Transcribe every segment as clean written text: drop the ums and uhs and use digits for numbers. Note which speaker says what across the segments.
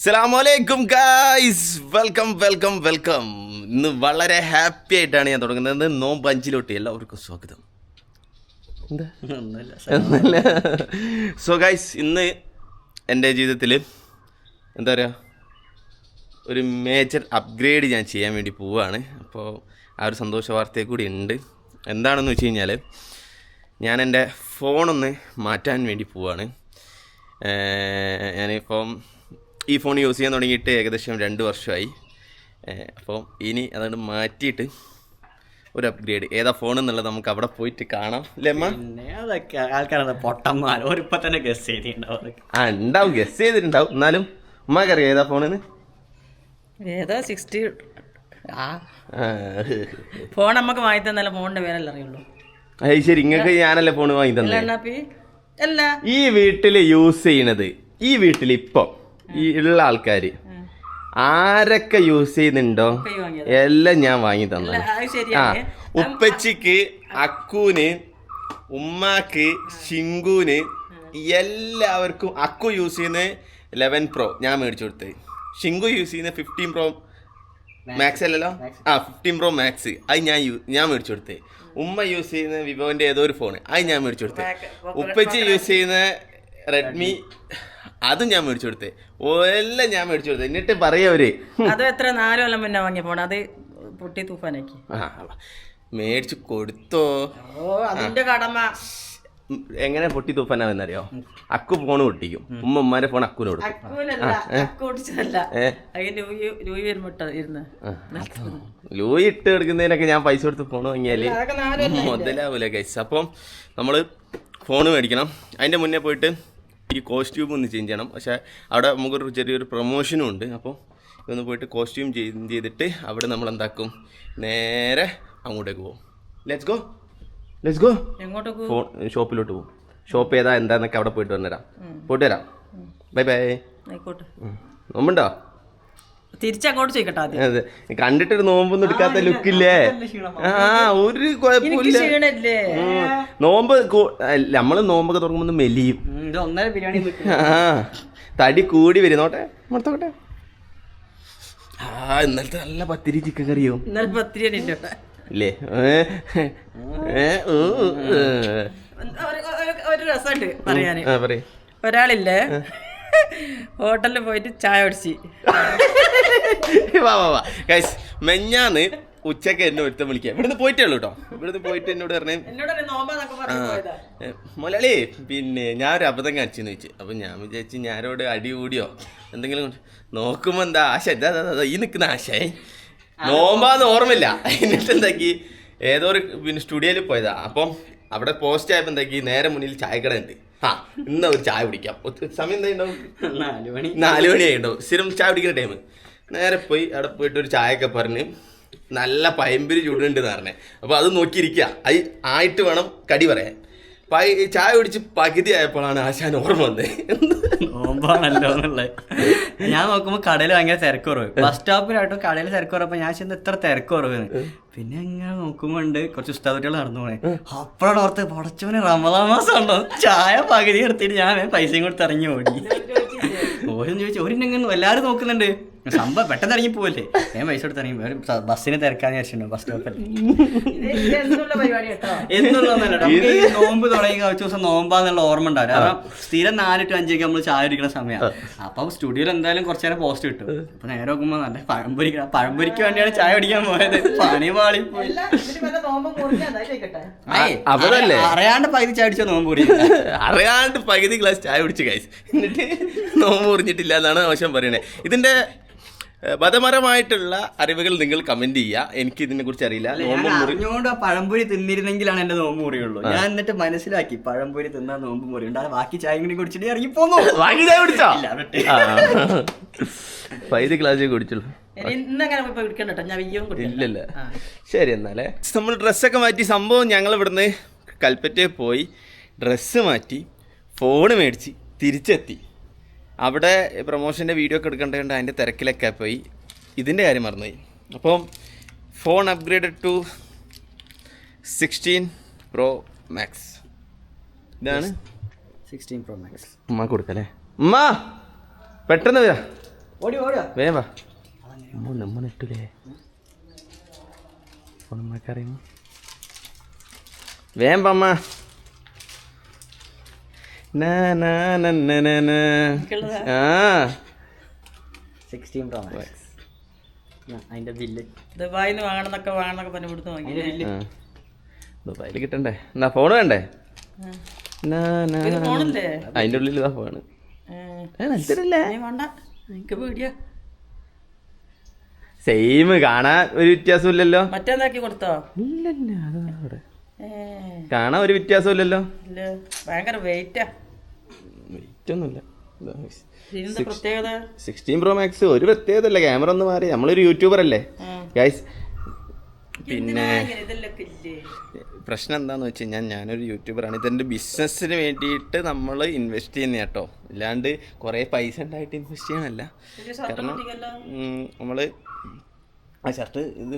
Speaker 1: അസ്സലാമലൈക്കും guys, welcome. ഇന്ന് വളരെ ഹാപ്പി ആയിട്ടാണ് ഞാൻ തുടങ്ങുന്നത്. നോമ്പ് 5 എല്ലാവർക്കും സ്വാഗതം. സോ ഗായ്സ്, ഇന്ന് എൻ്റെ ജീവിതത്തിൽ എന്താ പറയുക, ഒരു മേജർ അപ്ഗ്രേഡ് ഞാൻ ചെയ്യാൻ വേണ്ടി പോവുകയാണ്. അപ്പോൾ ആ ഒരു സന്തോഷ വാർത്തയെ കൂടി ഉണ്ട്. എന്താണെന്ന് വെച്ച് കഴിഞ്ഞാൽ, ഞാൻ എൻ്റെ ഫോണൊന്ന് മാറ്റാൻ വേണ്ടി പോവുകയാണ്. ഞാനിപ്പം ഈ ഫോൺ യൂസ് ചെയ്യാൻ തുടങ്ങിയിട്ട് ഏകദേശം 2 വർഷമായി. അപ്പോൾ ഇനി അതുകൊണ്ട് മാറ്റിയിട്ട് ഒരു അപ്ഗ്രേഡ് ഏതാ ഫോൺ എന്നുള്ളത് നമുക്ക് അവിടെ പോയിട്ട് കാണാം. ലെമ്മ
Speaker 2: ആൾക്കാരെ പൊട്ടന്മാർ ഇപ്പം തന്നെ ഗസ് ചെയ്തിട്ടുണ്ടാവും.
Speaker 1: ഉണ്ടാവും, ഗസ് ചെയ്തിട്ടുണ്ടാവും. എന്നാലും ഉമ്മക്കറിയാം ഏതാ ഫോണെന്ന്.
Speaker 3: ഏതോ 60 ഫോൺ നമുക്ക് വാങ്ങി തന്നാലേ ഫോണിന്റെ പേരല്ല അറിയുള്ളൂ.
Speaker 1: അത് ശരി, ഇങ്ങക്ക് ഞാനല്ലേ ഫോൺ വാങ്ങി തന്നെ. ഈ വീട്ടിൽ യൂസ് ചെയ്യണത്, ഈ വീട്ടിൽ ഇപ്പം ഈ ഉള്ള ആൾക്കാർ ആരൊക്കെ യൂസ് ചെയ്യുന്നുണ്ടോ എല്ലാം ഞാൻ വാങ്ങി തന്നെ. ഉപ്പച്ചിക്ക്, അക്കൂന്, ഉമ്മാക്ക്, ഷിങ്കുന് എല്ലാവർക്കും. അക്കു യൂസ് ചെയ്യുന്ന 11 Pro ഞാൻ മേടിച്ചു കൊടുത്തത്. ഷിങ്കു യൂസ് ചെയ്യുന്ന 15 Pro മാക്സ് അല്ലല്ലോ, 15 Pro മാക്സ്, അത് ഞാൻ മേടിച്ചു കൊടുത്തത്. ഉമ്മ യൂസ് ചെയ്യുന്ന വിവോന്റെ ഏതോ ഒരു ഫോണ്, അത് ഞാൻ മേടിച്ചു കൊടുത്തത്. ഉപ്പച്ചി യൂസ് ചെയ്യുന്ന റെഡ്മി, അതും ഞാൻ മേടിച്ചു കൊടുത്തേ. എല്ലാം ഞാൻ മേടിച്ചു കൊടുത്തേ. എന്നിട്ട് പറയവര്
Speaker 3: അത് എത്ര 4 കൊല്ലം മുന്നേ വാങ്ങിയ ഫോൺ, അത് പൊട്ടി തൂഫാനാക്കി.
Speaker 1: മേടിച്ചു കൊടുത്തോ?
Speaker 3: അതിന്റെ കടമ.
Speaker 1: എങ്ങനെ പൊട്ടി തൂഫാനാവെന്നറിയോ? അക്കു ഫോൺ പൊട്ടിക്കും, ഉമ്മാരെ ഫോൺ അക്കുന് കൊടുക്കും. ലൂയി ഇട്ട് എടുക്കുന്നതിനൊക്കെ ഞാൻ പൈസ കൊടുത്ത് ഫോൺ വാങ്ങിയാല് മുതലാവൂല ഗൈസ്. അപ്പം നമ്മള് ഫോൺ മേടിക്കണം. അതിന്റെ മുന്നേ പോയിട്ട് ഈ കോസ്റ്റ്യൂം ഒന്ന് ചേഞ്ച് ചെയ്യണം. പക്ഷേ അവിടെ നമുക്കൊരു ചെറിയൊരു പ്രൊമോഷനും ഉണ്ട്. അപ്പോൾ ഇതൊന്ന് പോയിട്ട് കോസ്റ്റ്യൂം ചേഞ്ച് ചെയ്തിട്ട് അവിടെ നമ്മൾ എന്താക്കും, നേരെ അങ്ങോട്ടേക്ക് പോകും. Let's go. ഫോൺ ഷോപ്പിലോട്ട് പോകും. ഷോപ്പ് ഏതാ എന്താന്നൊക്കെ അവിടെ പോയിട്ട് വരാം. ബൈ.
Speaker 3: ആയിക്കോട്ടെ.
Speaker 1: നോമ്പുണ്ടോ?
Speaker 3: തിരിച്ചങ്ങോട്ട് ചോദിക്കട്ടെ.
Speaker 1: അതെ, കണ്ടിട്ടൊരു നോമ്പൊന്നും എടുക്കാത്ത ലുക്കില്ലേ? ഒരു കുഴപ്പമില്ല. നോമ്പ് നമ്മള് നോമ്പൊക്കെ തുടങ്ങുമ്പോ മെലിയും, തടി കൂടി വരും. നോട്ടെ മൊത്തട്ടെ. ഇന്നലത്തെ നല്ല പത്തിരി ചിക്കൻ കറിയോ? ഇല്ലേ?
Speaker 3: ഒരു രസമുണ്ട് പറയാന്. ഒരാളില്ലേ, ഹോട്ടലിൽ പോയിട്ട് ചായ കുടിച്ച്
Speaker 1: മെഞ്ഞാന്ന് ഉച്ചക്ക് എന്നെ ഒരുത്തം വിളിക്കാം. ഇവിടുന്ന് പോയിട്ടേ ഉള്ളൂ കേട്ടോ. ഇവിടുന്ന് പോയിട്ട് എന്നോട് പറഞ്ഞേ, മൊലാളി പിന്നെ ഞാൻ ഒരു അബദ്ധം കാണിച്ചെന്ന് ചോദിച്ചു. അപ്പം ഞാൻ വിചാരിച്ചു ഞാനോട് അടി കൂടിയോ എന്തെങ്കിലും. നോക്കുമ്പോ എന്താ ആശ, ഈ നിൽക്കുന്ന ആശയെ നോമ്പാന്ന് ഓർമ്മയില്ല. എന്നിട്ട് എന്താക്കി, ഏതോ ഒരു പിന്നെ സ്റ്റുഡിയോയിൽ പോയതാ. അപ്പം അവിടെ പോസ്റ്റ് ആയപ്പോൾ എന്താക്കി, നേരെ മുന്നിൽ ചായക്കട ഉണ്ട്. ഇന്ന് ഒരു ചായ കുടിക്കാം. സമയം എന്താ ഉണ്ടാവും? 4 മണിയായിട്ടുണ്ടാവും സ്ഥിരം ചായ കുടിക്കുന്ന ടൈം. നേരെ പോയി അവിടെ പോയിട്ട് ഒരു ചായയൊക്കെ പറഞ്ഞ് നല്ല പയമ്പരി ചൂടുണ്ടെന്ന് പറഞ്ഞേ. അപ്പോൾ അത് നോക്കിയിരിക്കുക, അത് ആയിട്ട് വേണം കടി പറയാൻ. ചായ കുടിച്ച് പകുതി ആയപ്പോഴാണ് ആശാൻ ഓർമ്മ വന്നത്.
Speaker 2: നോമ്പാണല്ലോ എന്നുള്ളത്. ഞാൻ നോക്കുമ്പോൾ കടയിൽ ഭയങ്കര തിരക്ക് കുറവ്. ബസ് സ്റ്റോപ്പിലായിട്ടും കടയിൽ തിരക്ക് കുറവപ്പോൾ ഞാൻ ചെന്ന് ഇത്ര തിരക്ക് കുറവ്. പിന്നെ ഇങ്ങനെ നോക്കുമ്പോണ്ട് കുറച്ച് ഉസ്താദുകൾ നടന്നു പോണേ. അപ്പോഴാണ് ഓർത്ത് പൊടച്ചവന് റമദാൻ മാസം ഉണ്ടോ, ചായ പകുതി എടുത്തിട്ട് ഞാൻ പൈസയും കൊടുത്ത് ഇറങ്ങി ഓടി. ഓരോന്ന് ചോദിച്ചു, ഒരെണ്ണെങ്കിലും എല്ലാവരും നോക്കുന്നുണ്ട്. സംഭവം പെട്ടെന്ന് ഇറങ്ങി പോവല്ലേ, ഞാൻ പൈസ കൊടുത്ത് ഇറങ്ങി. ബസ്സിന് തിരക്കാന്ന് വിചാരിച്ചിട്ടുണ്ടോ ബസ് സ്റ്റോപ്പിൽ? എന്നുള്ളതല്ല, നോമ്പ് തുടങ്ങി കുറച്ച് ദിവസം നോമ്പാന്നുള്ള ഓർമ്മ ഉണ്ടാവില്ല. കാരണം സ്ഥിരം 4 to 5 നമ്മൾ ചായ കുടിക്കുന്ന സമയമാണ്. അപ്പം സ്റ്റുഡിയോയിൽ എന്തായാലും കുറച്ചു നേരം പോസ്റ്റ് കിട്ടും. അപ്പൊ നേരെ നോക്കുമ്പോ നല്ല പഴംപൊരിക്ക് വേണ്ടിയാണ് ചായ കുടിക്കാൻ പോയത്. പണി പാളി പോയി. അറിയാണ്ട് പകുതി ചായ കുടിച്ച നോമ്പ് കുടി,
Speaker 1: അറിയാണ്ട് പകുതി ഗ്ലാസ് ചായ കുടിച്ച് കഴിച്ചു. എന്നിട്ട് നോമ്പ് കുറിഞ്ഞിട്ടില്ല എന്നാണ് മോശം പറയണേ. ഇതിന്റെ മതപരമായിട്ടുള്ള അറിവുകൾ നിങ്ങൾ കമന്റ് ചെയ്യുക. എനിക്ക് ഇതിനെ കുറിച്ച് അറിയില്ല.
Speaker 2: അറിഞ്ഞോണ്ട് പഴംപൊരി തിന്നിരുന്നെങ്കിലാണ് എന്റെ നോമ്പ് മുറിയുള്ളൂ. ഞാൻ എന്നിട്ട് മനസ്സിലാക്കി പഴംപൊരി തിന്നാൻ നോമ്പ് മുറി ഉണ്ട്. ബാക്കി ചായ കൂടി കുടിച്ചിട്ട് ഇറങ്ങി പോന്നു.
Speaker 1: ബാക്കി ചായ കുടിച്ചോ? പകുതി ഗ്ലാസ് കുടിച്ചുള്ളൂ. ഇല്ലല്ല. ശരി, എന്നാലേ നമ്മൾ ഡ്രസ്സൊക്കെ മാറ്റി. സംഭവം ഞങ്ങൾ ഇവിടുന്ന് കൽപ്പറ്റയിൽ പോയി ഡ്രസ്സ് മാറ്റി ഫോണ് മേടിച്ച് തിരിച്ചെത്തി. അവിടെ പ്രൊമോഷൻ്റെ വീഡിയോ ഒക്കെ എടുക്കേണ്ടതുകൊണ്ട് അതിൻ്റെ തിരക്കിലൊക്കെ പോയി ഇതിൻ്റെ കാര്യം മറന്നുപോയി. അപ്പം phone upgraded to 16 Pro Max. ഇതാണ്
Speaker 2: 16 Pro Max.
Speaker 1: ഉമ്മ കൊടുക്കല്ലേ? ഉമ്മ പെട്ടെന്ന് വരാം.
Speaker 2: ഓടി ഓടിയോ
Speaker 1: വേവാ നമ്മ ഇട്ടില്ലേ അറിയുമോ വേമ്പമ്മ ആ
Speaker 2: 16 Pro Max. അതിന്റെ ബില്ല്
Speaker 3: ദുബായിന്ന് വാങ്ങണമെന്നൊക്കെ പറഞ്ഞ് ഇവിടുന്ന് വാങ്ങി
Speaker 2: അതിന്റെ ബില്ല്
Speaker 1: ദുബായിൽ കിട്ടണ്ടേ എന്നാ ഫോണ് വേണ്ടേ
Speaker 3: ഇത് ഫോണല്ലേ
Speaker 1: അതിന്റെ ഉള്ളിൽ ഇതാ ഫോണ്
Speaker 3: വേണ്ട എനിക്ക് പേടിയാ
Speaker 1: സെയിം കാണാൻ ഒരു വ്യത്യാസമില്ലല്ലോ
Speaker 3: മറ്റേതാക്കി കൊടുത്തോ
Speaker 1: കാണാൻ ഒരു വ്യത്യാസമില്ലല്ലോ
Speaker 3: ഇല്ല ഭയങ്കര വെയിറ്റാ
Speaker 1: വെയിറ്റ് ഒന്നുമില്ല
Speaker 3: ഇതിന്റെ പ്രത്യേകത
Speaker 1: 16 Pro Max ഒരു പ്രത്യേകത അല്ല ക്യാമറ ഒന്ന് മാറി നമ്മളൊരു യൂട്യൂബർ അല്ലേ ഗൈസ് പിന്നെ പ്രശ്നം എന്താണെന്ന് വെച്ച് കഴിഞ്ഞാൽ ഞാനൊരു യൂട്യൂബറാണ് ഇതെൻ്റെ ബിസിനസ്സിന് വേണ്ടിയിട്ട് നമ്മൾ ഇൻവെസ്റ്റ് ചെയ്യുന്ന കേട്ടോ ഇല്ലാണ്ട് കുറേ പൈസ ഉണ്ടായിട്ട് ഇൻവെസ്റ്റ് ചെയ്യണമല്ല കാരണം നമ്മൾ ആ ഷർട്ട് ഇത്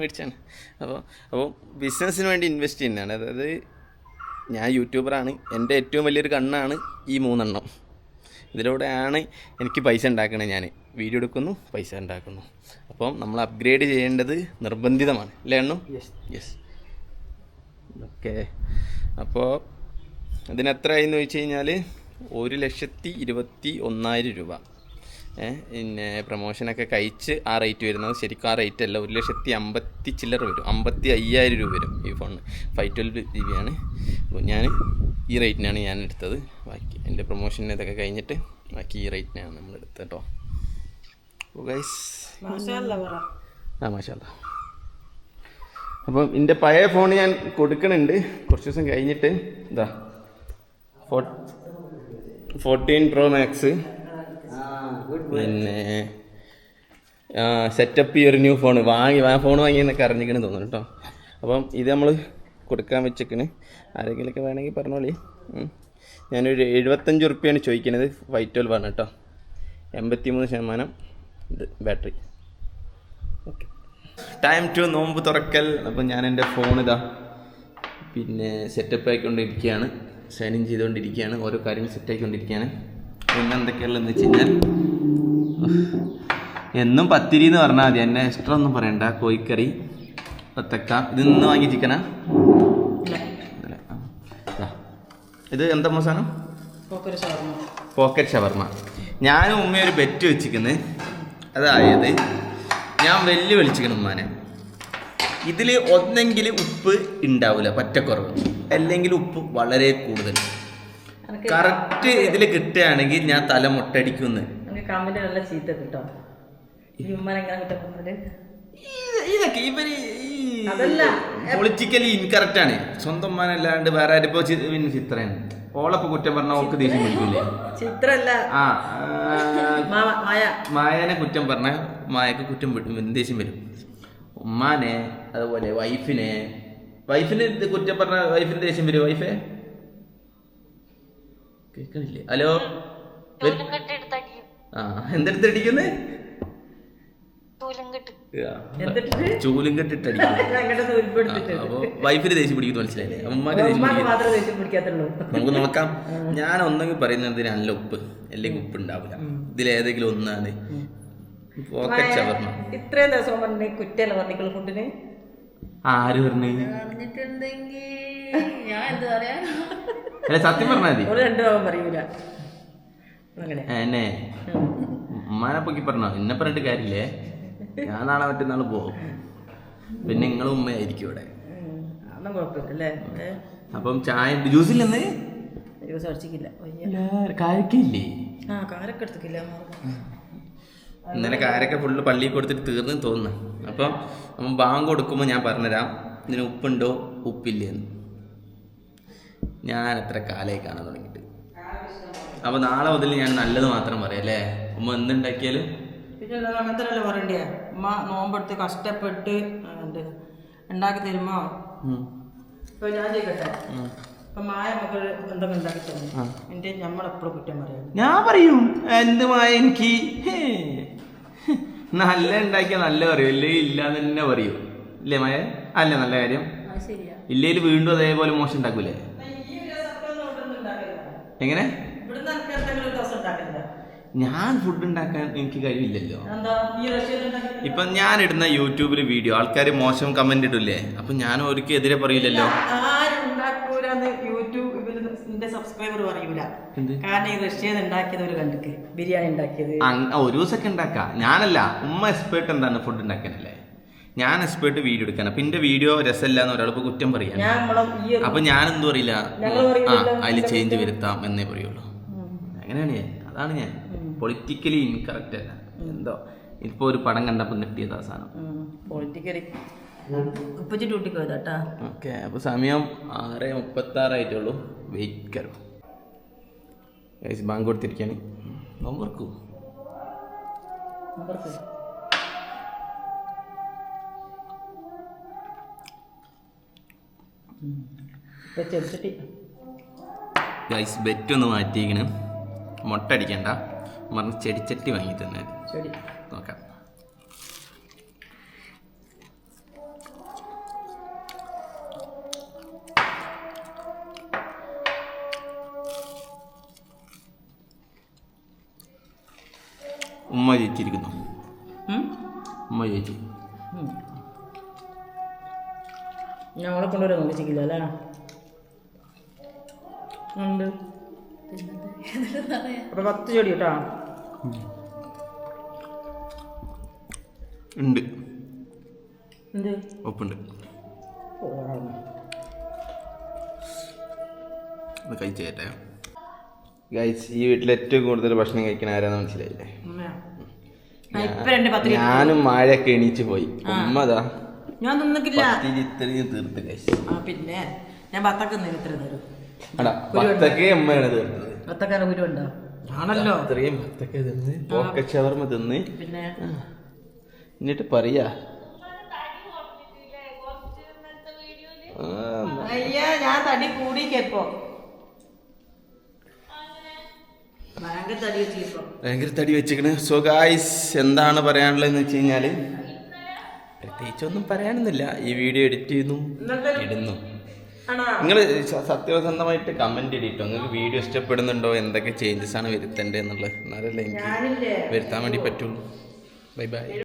Speaker 1: മേടിച്ചാണ് അപ്പോൾ ബിസിനസ്സിന് വേണ്ടി ഇൻവെസ്റ്റ് ചെയ്യുന്നതാണ് അതായത് ഞാൻ യൂട്യൂബറാണ് എൻ്റെ ഏറ്റവും വലിയൊരു കണ്ണാണ് ഈ 3 എണ്ണം ഇതിലൂടെയാണ് എനിക്ക് പൈസ ഉണ്ടാക്കണത് ഞാൻ വീഡിയോ എടുക്കുന്നു പൈസ ഉണ്ടാക്കുന്നു അപ്പം നമ്മൾ അപ്ഗ്രേഡ് ചെയ്യേണ്ടത് നിർബന്ധിതമാണ് അല്ലേ എണ്ണു യെസ് ഓക്കെ അപ്പോൾ അതിനെത്രയായെന്ന് ചോദിച്ചു കഴിഞ്ഞാൽ 1,21,000 രൂപ പിന്നെ പ്രൊമോഷനൊക്കെ കഴിച്ച് ആ റേറ്റ് വരുന്നത് ശരിക്കും ആ റേറ്റ് അല്ല 1,50,000 ചില്ലറ വരും 55,000 രൂപ വരും ഈ ഫോണിന് 512 GB ആണ് അപ്പോൾ ഞാൻ ഈ റേറ്റിനാണ് ഞാൻ എടുത്തത് ബാക്കി എൻ്റെ പ്രൊമോഷൻ ഇതൊക്കെ കഴിഞ്ഞിട്ട് ബാക്കി ഈ റേറ്റിനാണ് നമ്മൾ എടുത്തത് കേട്ടോ അപ്പോൾ ഗൈസ് ആ മാഷാല്ലാ അപ്പം എൻ്റെ പഴയ ഫോൺ ഞാൻ കൊടുക്കണുണ്ട് കുറച്ച് ദിവസം കഴിഞ്ഞിട്ട് ഇതാ 14 Pro Max പിന്നെ സെറ്റപ്പ് ഈ ഒരു ന്യൂ ഫോൺ ഫോൺ വാങ്ങിയെന്നൊക്കെ അറിഞ്ഞിരിക്കണെന്ന് തോന്നുന്നു കേട്ടോ അപ്പം ഇത് നമ്മൾ കൊടുക്കാൻ വെച്ചേക്കണ് ആരെങ്കിലുമൊക്കെ വേണമെങ്കിൽ പറഞ്ഞോളി ഞാനൊരു 75 റുപ്യാണ് ചോദിക്കുന്നത് 512 ആണ് കേട്ടോ 83% ഇത് ബാറ്ററി ഓക്കെ ടൈം ടു നോമ്പ് തുറക്കൽ അപ്പം ഞാൻ എൻ്റെ ഫോൺ ഇതാ പിന്നെ സെറ്റപ്പ് ആയിക്കൊണ്ടിരിക്കുകയാണ് ഷൈനിങ് ചെയ്തുകൊണ്ടിരിക്കുകയാണ് ഓരോ കാര്യങ്ങൾ സെറ്റ് ആയിക്കൊണ്ടിരിക്കുകയാണ് പിന്നെ എന്തൊക്കെയുള്ളതെന്ന് വെച്ച് കഴിഞ്ഞാൽ എന്നും പത്തിരി എന്ന് പറഞ്ഞാൽ മതി എന്നെ എക്സ്ട്രാ ഒന്നും പറയണ്ട കോഴിക്കറി പത്തക്ക ഇത് നിന്ന് വാങ്ങി ചിക്കനാ ഇത് എന്താ സാധനം പോക്കറ്റ് ഷവർമ ഞാനും ഉമ്മയൊരു ബെറ്റ് വെച്ചിരിക്കുന്നത് അതായത് ഞാൻ വെല്ലുവിളിച്ചിരിക്കണം ഉമ്മാനെ ഇതിൽ ഒന്നെങ്കിൽ ഉപ്പ് ഉണ്ടാവില്ല പറ്റക്കുറവ് അല്ലെങ്കിൽ ഉപ്പ് വളരെ കൂടുതൽ കറക്റ്റ് ഇതിൽ കിട്ടുകയാണെങ്കിൽ ഞാൻ തല മുട്ടടിക്കുമെന്ന് ഇതൊക്കെ ഇവര് പൊളിറ്റിക്കലി ഇൻകറക്റ്റ് ആണ് സ്വന്തം ഉമ്മാനല്ലാണ്ട് വേറെ ആരിപ്പോ ചിത്രയാണ് ഓളപ്പൊ കുറ്റം പറഞ്ഞാൽ ഓൾക്ക് ദേഷ്യം പിടിക്കില്ലേ ആ മായനെ കുറ്റം പറഞ്ഞാൽ മായക്ക് കുറ്റം ദേഷ്യം വരും ഉമ്മാനെ അതുപോലെ വൈഫിന് ഇത് കുറ്റം പറഞ്ഞ വൈഫിന് ദേഷ്യം വരും വൈഫേ കേൾക്കണില്ലേ ഹലോ ആ എന്തെടുത്ത് അടിക്കുന്നേ ചൂലും കെട്ടിട്ടടിക്കും അപ്പൊ വൈഫിന് ദേഷ്യം പിടിക്കുന്നു മനസ്സിലായില്ലേ ഉമ്മാക്ക് ദേഷ്യം പിടിക്കുന്നു നമുക്ക് നോക്കാം ഞാൻ ഒന്നെങ്കിൽ പറയുന്നതിന് നല്ല ഉപ്പ് അല്ലെങ്കിൽ ഉപ്പ് ഉണ്ടാവില്ല ഇതിലേതെങ്കിലും ഒന്നാണ് പോക്കറ്റ് ഷവർമ
Speaker 3: ഇത്രയും ദിവസം പറഞ്ഞ കുറ്റല്ല പറഞ്ഞിട്ടുള്ള ഫുഡിന്
Speaker 1: ആര് പറഞ്ഞു അല്ല സത്യം പറഞ്ഞാൽ മതി
Speaker 3: 2 ഭാഗം പറയൂല
Speaker 1: എന്നെ ഉമ്മാനെ പൊക്കി പറഞ്ഞോ എന്നെ പറഞ്ഞിട്ട് കാര്യമില്ലേ ഞാൻ നാളെ മറ്റന്നാൾ പോകും പിന്നെ നിങ്ങളും ഉമ്മയായിരിക്കും ഇവിടെ അപ്പം ചായ ജ്യൂസില്ലെന്ന്
Speaker 3: ജ്യൂസ് അടിച്ചിട്ടില്ല
Speaker 1: കാരക്കില്ലേ
Speaker 3: കാരൊക്കെ എടുത്തിട്ടില്ല
Speaker 1: ഇന്നലെ കാരൊക്കെ ഫുള്ള് പള്ളിയിൽ കൊടുത്തിട്ട് തീർന്ന് തോന്നുന്നു അപ്പം നമ്മൾ ബാങ്ക് കൊടുക്കുമ്പോൾ ഞാൻ പറഞ്ഞുതരാം ഇതിന് ഉപ്പുണ്ടോ ഉപ്പില്ലേന്ന് ഞാൻ എത്ര കാലമായി കാണാൻ തുടങ്ങിയിട്ട് അപ്പോൾ നാളെ മുതൽ ഞാൻ നല്ലത് മാത്രം പറയാം അല്ലേ ഉമ്മ എന്തുണ്ടാക്കിയാലും
Speaker 3: പിന്നെ അങ്ങനത്തെ അല്ലേ പറയണ്ടേ ഉമ്മ നോമ്പെടുത്ത് കഷ്ടപ്പെട്ട് ഉണ്ടാക്കി തരുമോ ഇപ്പൊ ഞാൻ ചെയ്യട്ടെ ഇപ്പൊ മായ മക്കൾ എന്തൊക്കെ ഉണ്ടാക്കി തന്നു എന്റെ നമ്മളെപ്പോഴും കുറ്റം പറയാം
Speaker 1: ഞാൻ പറയും എന്ത് മായ എനിക്ക് നല്ല ഉണ്ടാക്കിയാൽ നല്ല പറയും ഇല്ലേ ഇല്ലാന്ന് തന്നെ പറയൂ ഇല്ലേ മായ അല്ലേ നല്ല കാര്യം ഇല്ലേല് വീണ്ടും അതേപോലെ മോശം ഉണ്ടാക്കൂലേ എങ്ങനെ ഞാൻ ഫുഡ് ഉണ്ടാക്കാൻ എനിക്ക് കഴിവില്ലല്ലോ.
Speaker 3: എന്താ ഈ റഷ്യയിൽ ഉണ്ടാക്കി
Speaker 1: ഇപ്പൊ ഞാൻ ഇടുന്ന യൂട്യൂബിൽ വീഡിയോ ആൾക്കാർ മോശം കമന്റ് ഇടില്ലേ, അപ്പൊ ഞാൻ അവർക്ക് എതിരെ പറയില്ലല്ലോ.
Speaker 3: ആരും ഉണ്ടാക്കൂലെന്ന് യൂട്യൂബിൽ എന്റെ സബ്സ്ക്രൈബർ പറയൂല. കാരണം ഈ റഷ്യയിൽ ഉണ്ടാക്കിയത് ഒരു കണ്ടിക്ക് ബിരിയാണി ഉണ്ടാക്കിയത്
Speaker 1: ഒരു ദിവസമൊക്കെ ഉണ്ടാക്കാം. ഞാനല്ല, ഉമ്മ എക്സ്പേർട്ട് എന്താണ് ഫുഡ് ഉണ്ടാക്കാനല്ലേ, ഞാൻ എക്സ്പേർട്ട് വീഡിയോ എടുക്കാൻ. അപ്പൊ എന്റെ വീഡിയോ രസമില്ല എന്ന് ഒരാൾക്ക് കുറ്റം പറയാം. അപ്പൊ ഞാൻ എന്തു പറയില്ല, അതിൽ ചേഞ്ച് വരുത്താം എന്നേ പറയുള്ളൂ. അങ്ങനെയാണ് ഞാൻ, അതാണ് ഞാൻ. പൊളിറ്റിക്കലി ഇൻകറക്റ്റ് അല്ല എന്തോ. ഇപ്പൊ ഒരു പടം കണ്ടപ്പോ കിട്ടിയത് ആ സാധനം.
Speaker 3: പൊളിറ്റിക്കലി ഉപ്പച്ചി ഡ്യൂട്ടിക്ക് പോയതാട്ടാ.
Speaker 1: ഓക്കെ, അപ്പൊ സമയം 6:36 വെയിറ്റ് കരോ ബാങ്ക് കൊടുത്തിരിക്കാണ്. നോമ്പർക്കൂ ഗൈസ് ബെറ്റ് ഒന്ന് മാറ്റിയിരിക്കണ്. മുട്ട അടിക്കണ്ട, മറിഞ്ഞ് ചെടിച്ചട്ടി വാങ്ങി തന്നെ നോക്കാം. ഉമ്മ ജയിച്ചിരിക്കുന്നു. ഉമ്മ ജയിച്ചു.
Speaker 3: ഞങ്ങളെ കൊണ്ടുവരാൻ നോക്കിച്ചില്ല അല്ലേ? ഉണ്ട്. അപ്പൊ 10 ചെടി കേട്ടാ
Speaker 1: ഉണ്ട്.
Speaker 3: എന്ത്
Speaker 1: ഒപ്പുണ്ട്. കഴിച്ചേട്ടെ ഗൈസ്. ഈ വീട്ടിൽ ഏറ്റവും കൂടുതൽ ഭക്ഷണം കഴിക്കണ ആരാന്ന് മനസ്സിലായില്ലേ? ഞാനും മഴയൊക്കെ എണീച്ച് പോയി. ഉമ്മതാ
Speaker 3: ഞാൻ തിന്നിട്ടില്ല.
Speaker 1: ഇത്രയും തീർത്ത് ഗൈസ്.
Speaker 3: പിന്നെ ഞാൻ ബത്തക്ക ഇത്ര തരും.
Speaker 1: ബത്തക്കേ അമ്മയാണ് തീർത്തത്.
Speaker 3: ബത്തക്കാരെ ഗുരുണ്ടോ? ആണല്ലോ.
Speaker 1: ഇത്രയും ബത്തക്ക തിന്ന് പോക്കറ്റ് ഷവർമ തിന്ന്
Speaker 3: പിന്നെ
Speaker 1: എന്നിട്ട് പറയാ
Speaker 3: അയ്യാ ഞാൻ തടി കൂടിക്കോ.
Speaker 1: ഭയങ്കര തടി വെച്ചിക്കണ്. സോ ഗായ്സ്, എന്താണ് പറയാനുള്ളതെന്ന് വെച്ച് കഴിഞ്ഞാല് പ്രത്യേകിച്ചൊന്നും പറയാനൊന്നുമില്ല. ഈ വീഡിയോ എഡിറ്റ് ചെയ്യുന്നു, ഇടുന്നു. നിങ്ങൾ സത്യസന്ധമായിട്ട് കമന്റ് ഇടിട്ടോ, നിങ്ങൾക്ക് വീഡിയോ ഇഷ്ടപ്പെടുന്നുണ്ടോ, എന്തൊക്കെ ചേഞ്ചസ് ആണ് വരുത്തേണ്ടത് എന്നുള്ളത്. എന്നാലല്ലേ എനിക്ക് വരുത്താൻ വേണ്ടി പറ്റുള്ളൂ. Bye bye.